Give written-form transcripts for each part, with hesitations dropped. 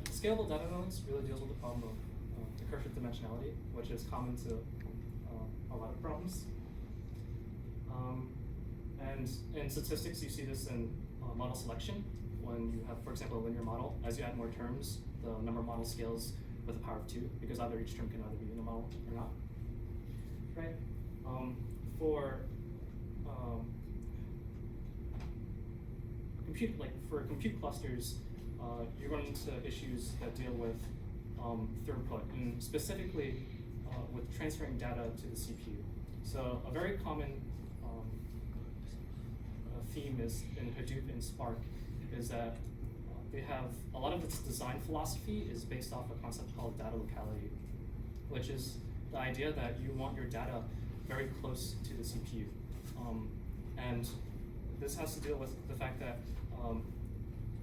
scalable data analytics really deals with the problem of recursive dimensionality, which is common to a lot of problems. And in statistics, you see this in model selection. When you have, for example, a linear model, as you add more terms, the number of model scales with the power of 2, because either each term can either be in a model or not. Right? For compute clusters, you're running into issues that deal with throughput, and specifically with transferring data to the CPU. So a very common theme is in Hadoop and Spark is that they have a lot of its design philosophy is based off a concept called data locality, which is the idea that you want your data very close to the CPU. And this has to deal with the fact that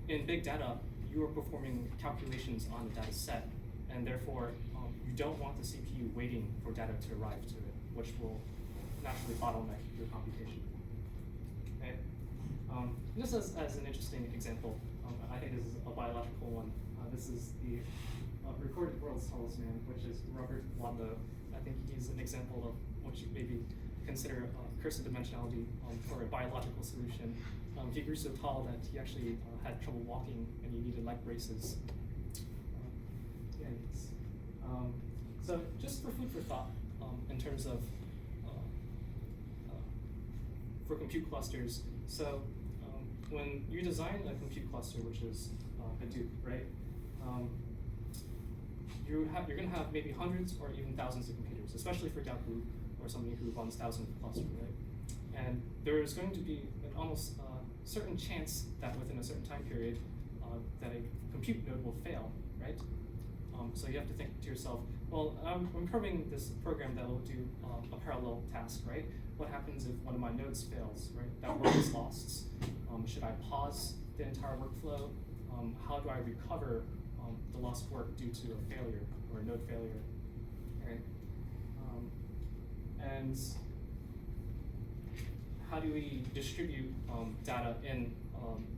in big data, you are performing calculations on the data set, and therefore you don't want the CPU waiting for data to arrive to it, which will naturally bottleneck your computation. Okay? Just as an interesting example, I think this is a biological one. This is the recorded world's tallest man, which is Robert Wadlow. I think he's an example of what you maybe consider recursive dimensionality for a biological solution. He grew so tall that he actually had trouble walking and he needed leg braces. So just for food for thought, in terms of for compute clusters. So when you design a compute cluster, which is Hadoop, right? You're going to have maybe hundreds or even thousands of computers, especially for Jiefu or somebody who runs thousands of clusters, right? And there's going to be an almost certain chance that within a certain time period that a compute node will fail, right? So you have to think to yourself, well, I'm programming this program that will do a parallel task, right? What happens if one of my nodes fails, right? That work is lost. Should I pause the entire workflow? How do I recover the lost work due to a failure or a node failure, right? And how do we distribute data in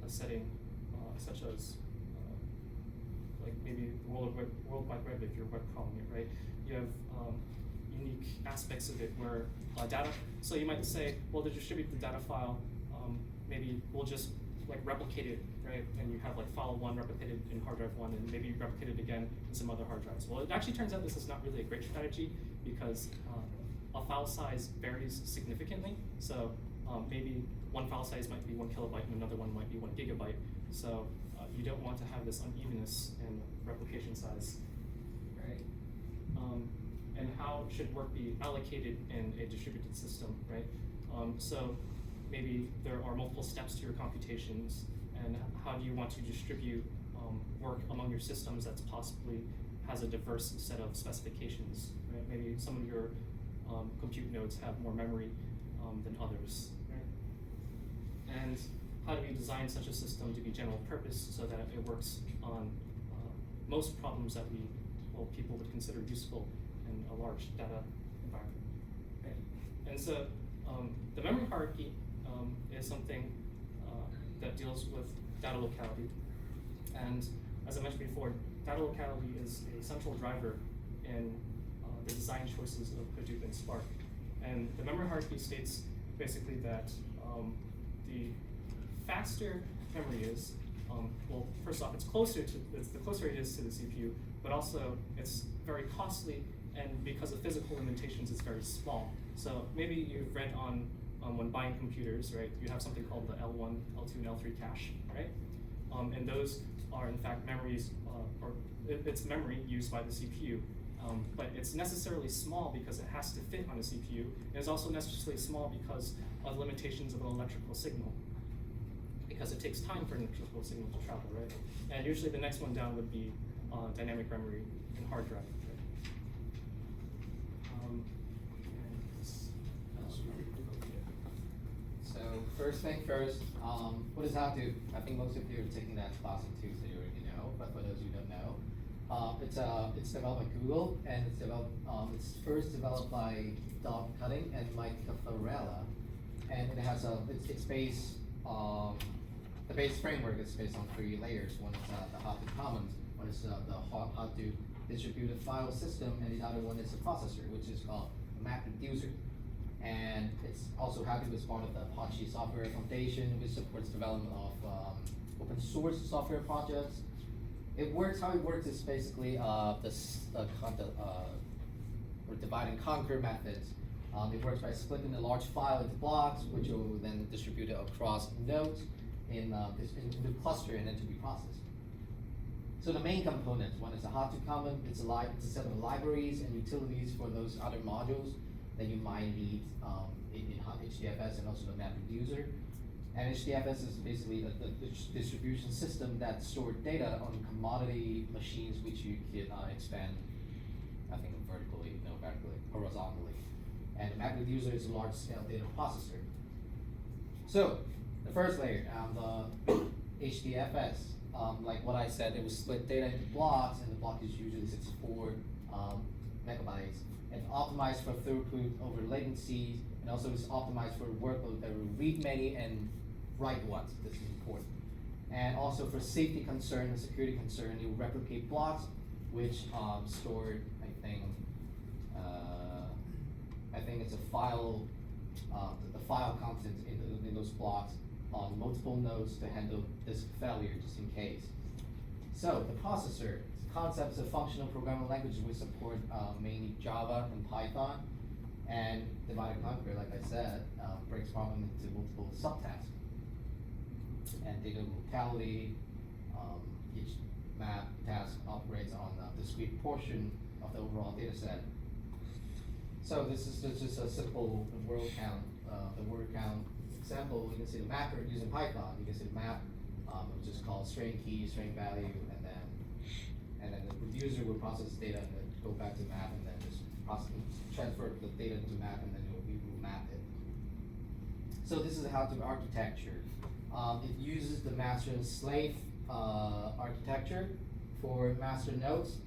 a setting such as like maybe the World Wide Web if you're web crawling it, right? You have unique aspects of it where data, so you might say, well, to distribute the data file, maybe we'll just like replicate it, right? And you have like file 1 replicated in hard drive 1, and maybe you replicate it again in some other hard drives. Well, it actually turns out this is not really a great strategy because a file size varies significantly. So maybe one file size might be 1 kilobyte and another one might be 1 gigabyte. So you don't want to have this unevenness in replication size, right? And how should work be allocated in a distributed system, right? So maybe there are multiple steps to your computations, and how do you want to distribute work among your systems that's possibly has a diverse set of specifications, right? Maybe some of your compute nodes have more memory than others, right? And how do we design such a system to be general purpose so that it works on most problems that people would consider useful in a large data environment, right? And so the memory hierarchy is something that deals with data locality. And as I mentioned before, data locality is a central driver in the design choices of Hadoop and Spark. And the memory hierarchy states basically that the faster memory is, well, first off, the closer it is to the CPU, but also it's very costly, and because of physical limitations, it's very small. So maybe you've read on when buying computers, right? You have something called the L1, L2, and L3 cache, right? And those are in fact memories, or it's memory used by the CPU. But it's necessarily small because it has to fit on a CPU. And it's also necessarily small because of limitations of an electrical signal, because it takes time for an electrical signal to travel, right? And usually the next one down would be dynamic memory and hard drive. Right? So first thing first, what is Hadoop? I think most of you are taking that class in Tuesday, you already know, but for those who don't know, it's developed by Google, and it's first developed by Don Cutting and Mike Cafarella, and it has it's based the base framework is based on 3 layers. One is the Hadoop Commons, one is Hadoop distributed file system, and the other one is a processor, which is called a MapReducer. And it's also Hadoop is part of the Apache Software Foundation, which supports development of open source software projects. How it works is basically or divide and conquer methods. It works by splitting a large file into blocks, which will then distribute it across nodes into cluster and then to be processed. So the main components, one is a Hadoop common, it's a set of libraries and utilities for those other modules that you might need in HDFS and also the MapReducer. And HDFS is basically the distribution system that stores data on commodity machines which you can expand, I think vertically, horizontally. And MapReducer is a large scale data processor. So the first layer, the HDFS, like what I said, it will split data into blocks, and the block is usually 64 megabytes, and optimized for throughput over latency, and also it's optimized for workload that will read many and write once. This is important. And also for safety concern and security concern, it will replicate blocks, which store, I think it's a file, the file content in those blocks on multiple nodes to handle disk failure just in case. So the processor, concepts of functional programming languages we support mainly Java and Python, and divide and conquer, like I said, breaks problem into multiple subtasks. And data locality, each map task operates on a discrete portion of the overall data set. So this is just a simple word count, the word count example. You can see the mapper using Python. You can see the map, which is called string key, string value, and then the reducer will process data and then go back to map, and then just transfer the data to map, and then we will map it. So this is how to architecture. It uses the master and slave architecture for master nodes.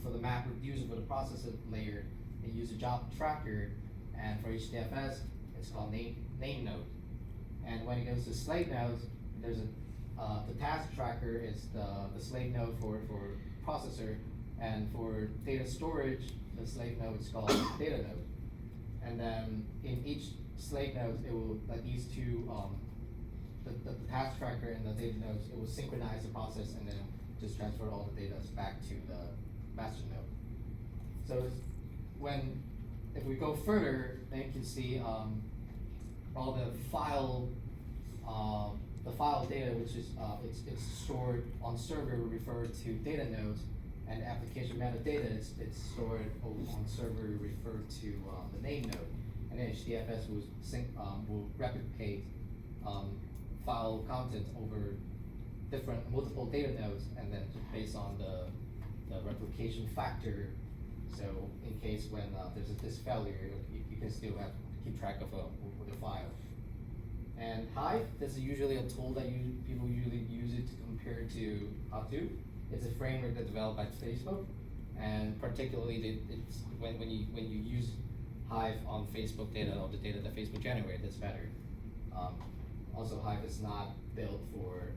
For the map reducer for the processor layer, it uses a job tracker, and for HDFS, it's called name node. And when it goes to slave nodes, there's the task tracker is the slave node for processor, and for data storage, the slave node is called data node. And then in each slave node, it will, like these two, the task tracker and the data nodes, it will synchronize the process and then just transfer all the data back to the master node. So if we go further, then you can see all the file data, which is it's stored on server, referred to data nodes, and application metadata it's stored on server, referred to the name node. And then HDFS will replicate file content over multiple data nodes, and then based on the replication factor. So in case when there's a disk failure, you can still have to keep track of the file. And Hive, this is usually a tool that people usually use it to compare to Hadoop. It's a framework that's developed by Facebook, and particularly it's when you use Hive on Facebook data or the data that Facebook generates, that's better. Also, Hive is not built for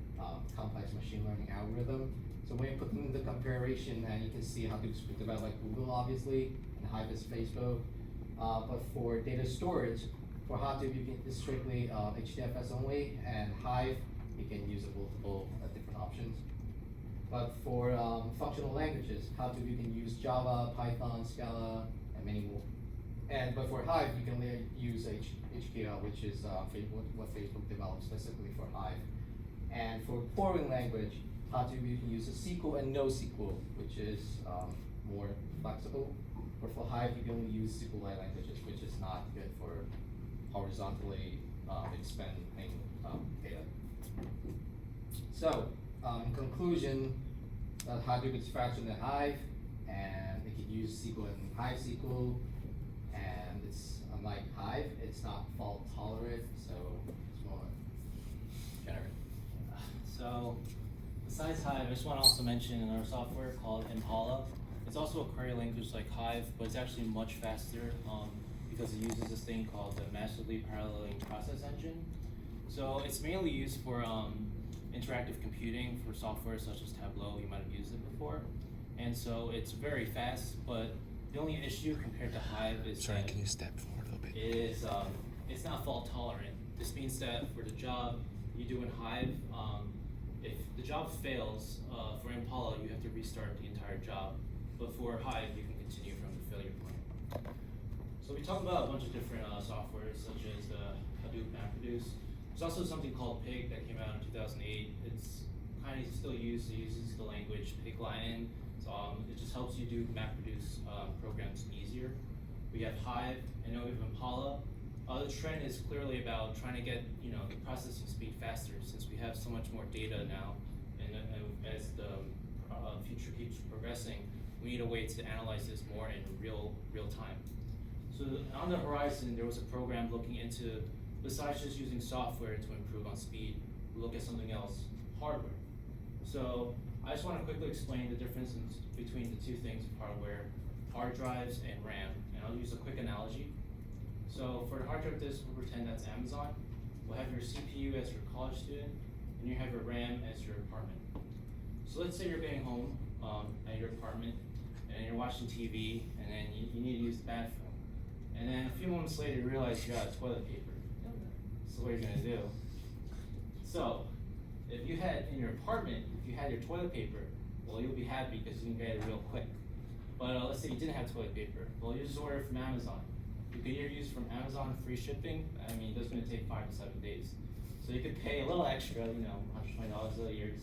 complex machine learning algorithm. So when you put them in the comparison, and you can see Hadoop is developed by Google, obviously, and Hive is Facebook. But for data storage, for Hadoop, it's strictly HDFS only, and Hive, you can use multiple different options. But for functional languages, Hadoop, you can use Java, Python, Scala, and many more. But for Hive, you can use HKL, which is what Facebook developed specifically for Hive. And for querying language, Hadoop, you can use a SQL and NoSQL, which is more flexible. But for Hive, you can only use SQLite languages, which is not good for horizontally expanding data. So, in conclusion, Hadoop is faster than Hive, and it can use SQL and Hive SQL, and it's unlike Hive, it's not fault tolerant, so it's more generous. So, besides Hive, I just want to also mention our software called Impala. It's also a query language like Hive, but it's actually much faster because it uses this thing called the massively paralleling process engine. So it's mainly used for interactive computing for software such as Tableau. You might have used it before. And so it's very fast, but the only issue compared to Hive is Sorry, that can you step forward a little bit? it's not fault tolerant. This means that for the job you do in Hive, if the job fails, for Impala, you have to restart the entire job. But for Hive, you can continue from the failure point. So we talked about a bunch of different softwares, such as the Hadoop MapReduce. There's also something called Pig that came out in 2008. It's kind of still used. It uses the language Pig-Latin. So it just helps you do MapReduce programs easier. We have Hive, and then we have Impala. The trend is clearly about trying to get the processing speed faster, since we have so much more data now, and as the future keeps progressing, we need a way to analyze this more in real time. So on the horizon, there was a program looking into, besides just using software to improve on speed, we look at something else, hardware. So I just want to quickly explain the difference between the two things of hardware, hard drives and RAM, and I'll use a quick analogy. So for the hard drive disk, we'll pretend that's Amazon. We'll have your CPU as your college student, and you have your RAM as your apartment. So let's say you're getting home at your apartment, and you're watching TV, and then you need to use the bathroom. And then a few moments later, you realize you got toilet paper. So what are you gonna do? So if you had in your apartment, if you had your toilet paper, well, you'll be happy because you can get it real quick. But let's say you didn't have toilet paper. Well, you just order it from Amazon. You could either use from Amazon free shipping. I mean, that's going to take 5 to 7 days. So you could pay a little extra, $120 a year,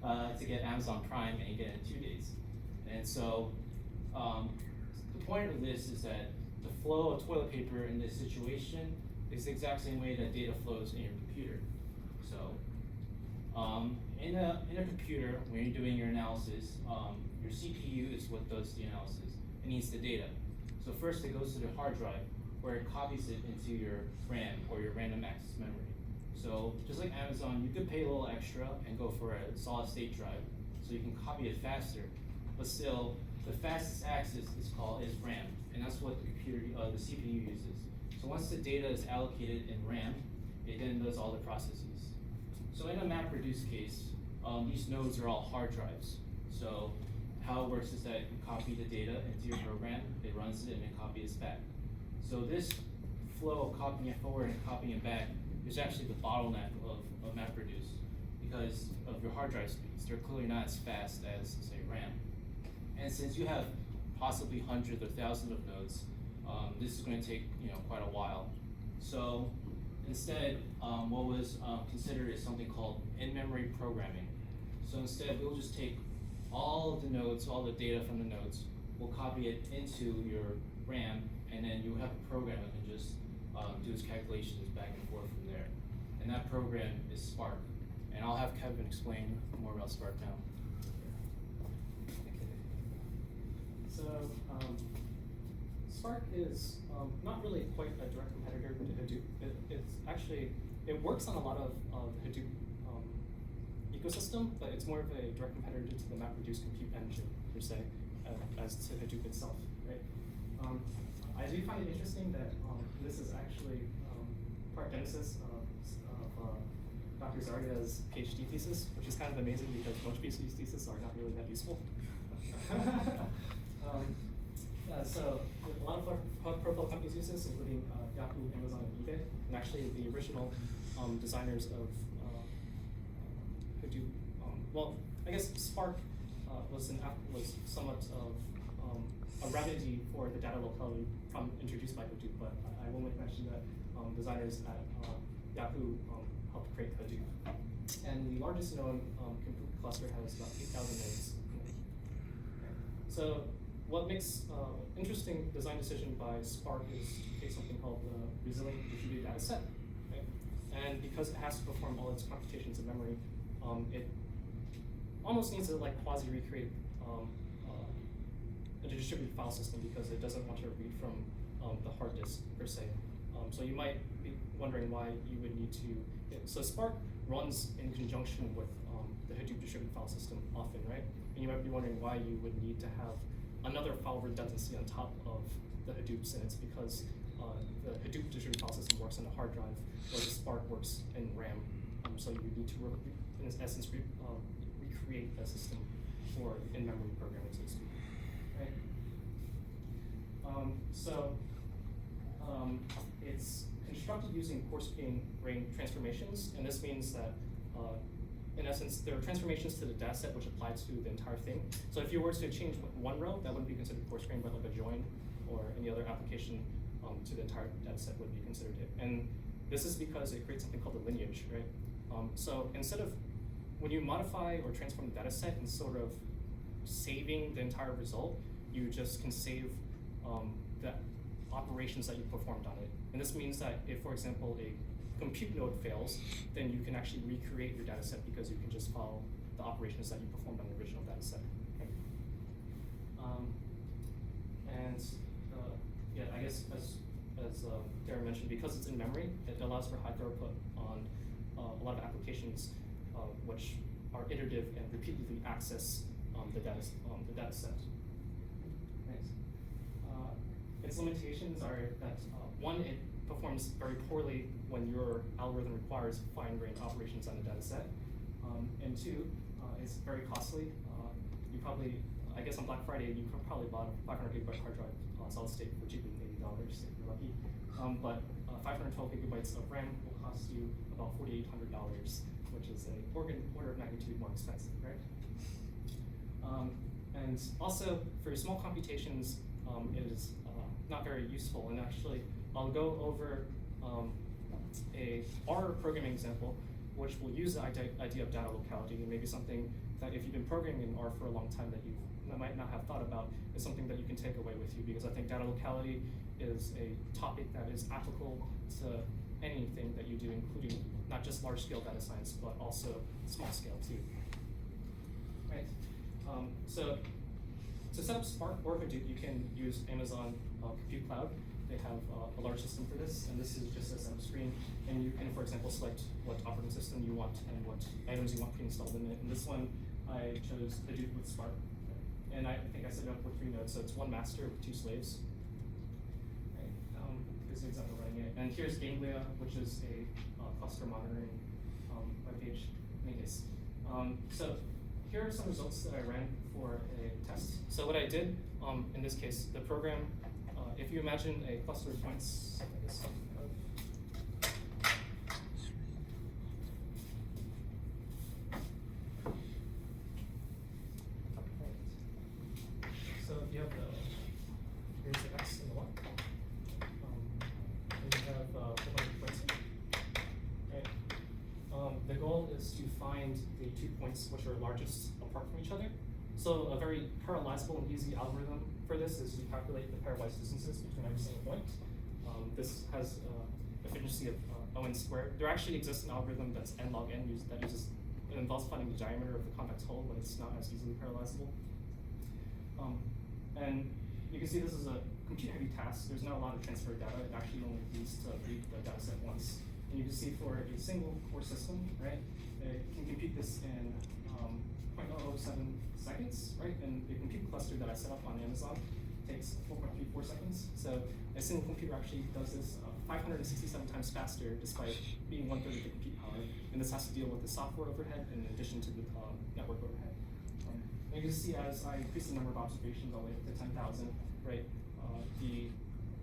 to get Amazon Prime, and you get it in 2 days. And so the point of this is that the flow of toilet paper in this situation is the exact same way that data flows in your computer. So in a computer, when you're doing your analysis, your CPU is what does the analysis. It needs the data. So first it goes to the hard drive, where it copies it into your RAM, or your random access memory. So just like Amazon, you could pay a little extra and go for a solid state drive, so you can copy it faster. But still, the fastest access is RAM, and that's what the CPU uses. So once the data is allocated in RAM, it then does all the processes. So in a MapReduce case, these nodes are all hard drives. So how it works is that you copy the data into your program, it runs it, and it copies it back. So this flow of copying it forward and copying it back is actually the bottleneck of MapReduce, because of your hard drive speeds. They're clearly not as fast as, say, RAM. And since you have possibly hundreds or thousands of nodes, this is going to take quite a while. So instead, what was considered is something called in-memory programming. So instead, we'll just take all of the nodes, all the data from the nodes, we'll copy it into your RAM, and then you have a program that can just do its calculations back and forth from there. And that program is Spark. And I'll have Kevin explain more about Spark now. So Spark is not really quite a direct competitor to Hadoop. It works on a lot of the Hadoop ecosystem, but it's more of a direct competitor to the MapReduce compute engine, per se, as to Hadoop itself, right? I do find it interesting that this is actually part genesis of Dr. Zarga's PhD thesis, which is kind of amazing because most PhD theses are not really that useful. So a lot of profile companies use this, including Yahoo, Amazon, and eBay. And actually, the original designers of Hadoop, well, I guess Spark was somewhat of a remedy for the data locality problem introduced by Hadoop, but I will make mention that designers at Yahoo helped create Hadoop. And the largest known compute cluster has about 8,000 nodes. So what makes interesting design decision by Spark is to take something called the resilient distributed data set. Okay? And because it has to perform all its computations in memory, it almost needs to like quasi-recreate a distributed file system because it doesn't want to read from the hard disk per se. So you might be wondering why you would need to. So Spark runs in conjunction with the Hadoop distributed file system often, right? And you might be wondering why you would need to have another file redundancy on top of the Hadoops, and it's because the Hadoop distributed file system works on a hard drive, where the Spark works in RAM So you need to, in essence, recreate a system for in-memory programming, so to speak. Right? It's constructed using coarse-grained transformations, and this means that, in essence, there are transformations to the data set which apply to the entire thing. So if you were to change one row, that wouldn't be considered coarse-grained, but like a join or any other application to the entire data set would be considered it. And this is because it creates something called a lineage, right? So instead of, when you modify or transform the data set and sort of saving the entire result, you just can save the operations that you performed on it. And this means that if, for example, a compute node fails, then you can actually recreate your data set because you can just follow the operations that you performed on the original data set. Okay? Yeah, I guess as Darren mentioned, because it's in memory, it allows for high throughput on a lot of applications which are iterative and repeatedly access the data set. Right. Its limitations are that one, it performs very poorly when your algorithm requires fine-grained operations on the data set, and two, it's very costly. You probably, I guess on Black Friday, you probably bought a 500 gigabyte hard drive solid state for cheaper than $80 if you're lucky. But 512 gigabytes of RAM will cost you about $4,800, which is an order of magnitude more expensive, right? And also, for small computations, it is not very useful. And actually, I'll go over a R programming example, which will use the idea of data locality, and maybe something that if you've been programming in R for a long time that you might not have thought about, is something that you can take away with you, because I think data locality is a topic that is applicable to anything that you do, including not just large-scale data science, but also small-scale too. Right. So to set up Spark or Hadoop, you can use Amazon Compute Cloud. They have a large system for this, and this is just a setup screen. And you can, for example, select what operating system you want and what items you want pre-installed in it. In this one, I chose Hadoop with Spark. And I think I set it up with 3 nodes, so it's 1 master with 2 slaves. Right. Here's the example running it. And here's Ganglia, which is a cluster monitoring webpage. In any case. So here are some results that I ran for a test. So what I did, in this case, the program, if you imagine a cluster of points, I guess, so if you have here's the X and the Y, and you have a bunch of points here. Right. The goal is to find the 2 points which are largest apart from each other. So a very parallelizable and easy algorithm for this is you calculate the pairwise distances between every single point. This has efficiency of O(n) squared. There actually exists an algorithm that's n log n that involves finding the diameter of the convex hull, but it's not as easily parallelizable. And you can see this is a compute-heavy task. There's not a lot of transfer of data. It actually only needs to read the data set once. And you can see for a single core system, right, it can compute this in 0.007 seconds, right? And the compute cluster that I set up on Amazon takes 4.34 seconds. So a single computer actually does this 567 times faster, despite being 1/3 of the compute power. And this has to deal with the software overhead in addition to the network overhead. And you can see as I increase the number of observations all the way up to 10,000, right?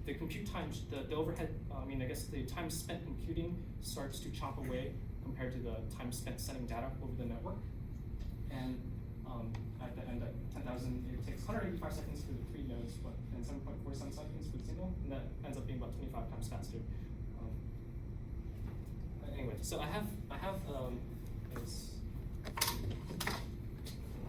The compute time, the overhead, I guess the time spent computing starts to chomp away compared to the time spent sending data over the network. And at the end at 10,000, it takes 185 seconds for the 3 nodes, and 7.47 seconds for the single, and that ends up being about 25 times faster. Anyway, so I have